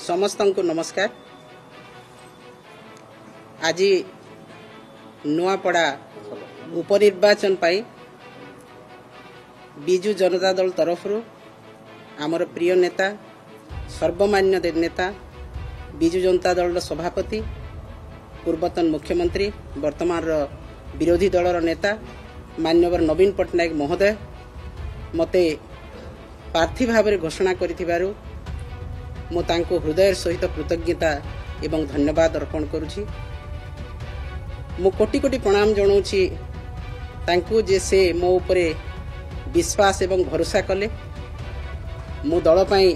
समस्त को नमस्कार। आज नुआपड़ा उपनिर्वाचन पाई बिजु जनता दल तरफ आमर प्रिय नेता सर्वमान्य नेता बिजु जनता दल सभापति पूर्वतन मुख्यमंत्री वर्तमान विरोधी दलर नेता मान्यवर नवीन पट्टनायक महोदय मते प्रार्थी भाव में घोषणा करिथिबारु मु तांको हृदय सहित कृतज्ञता एवं धन्यवाद अर्पण करुछि। मु कोटि कोटि प्रणाम जणाउछि तांको जे से मो उपरे विश्वास एवं भरोसा कले। मु दल पई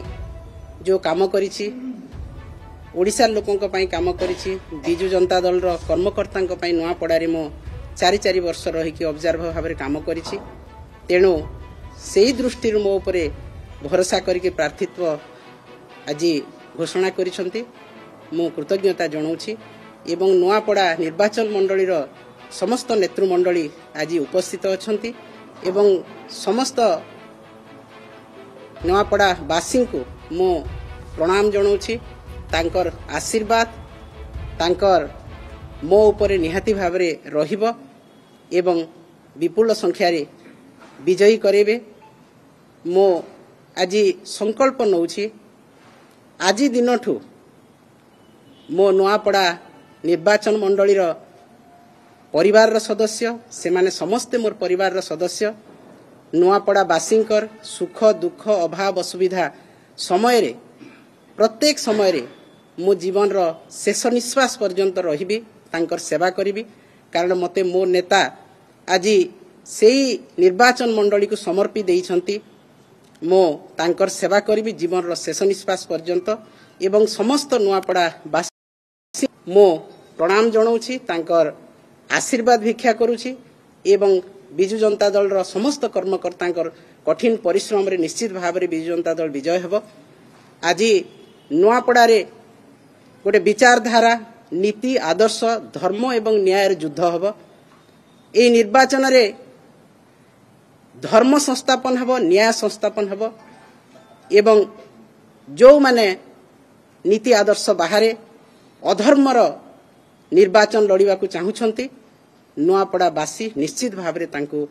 जो काम करिछि ओडिशा लोकंक पई काम करिछि बिजु जनता दल रो कर्मकर्तांक पई नुआपड़ारे मो 4 वर्ष रही कि ऑब्जर्वर भाव में काम करिछि। तेणु सेही दृष्टि मो उपरे भरोसा करके प्रार्थित्व आज घोषणा करिसंती मु कृतज्ञता जणाउछि एवं नुआपड़ा निर्वाचन मंडलीर समस्त नेतृमंडली आज उपस्थित अछंती एवं समस्त नुआपड़ा वासी को मु प्रणाम जणाउछि। तांकर आशीर्वाद तांकर मो उपरे निहाती भाव में रहिबो एवं विपुल संख्यार विजयी करेबे। मो आज संकल्प नौछि आज दिनठू मो नुआपड़ा निर्वाचन मंडलीर परिवार सदस्य से माने समस्ते मोर परिवार सदस्य नुआपड़ा बासिंकर सुख दुख अभाव असुविधा समय रे प्रत्येक समय रे मो जीवन रो शेष निश्वास पर्यंत रहिबी तांकर सेवा करिबी। कारण मते मो नेता आज सेही निर्वाचन मंडली को समर्पी देइछंती मो तांकर सेवा करिबी जीवन रो शेष निश्वास पर्यंत एवं समस्त नुआपड़ा वासी मो प्रणाम जणाउछि तांकर आशीर्वाद भिक्षा करूछि एवं बिजु जनता दल रो समस्त कर्मकर्तांकर कठिन परिश्रम रे निश्चित भाव में बिजु जनता दल विजय हेबो। आज नुआपड़ा रे गोटे विचारधारा नीति आदर्श धर्म एवं न्याय युद्ध हेबो। ए निर्वाचन रे धर्म संस्थापन हेबो न्याय संस्थापन हेबो एवं जो माने नीति आदर्श बाहरे अधर्मर निर्वाचन लड़िबा को चाहुछंती नुआपड़ा बासी निश्चित भाव में तांको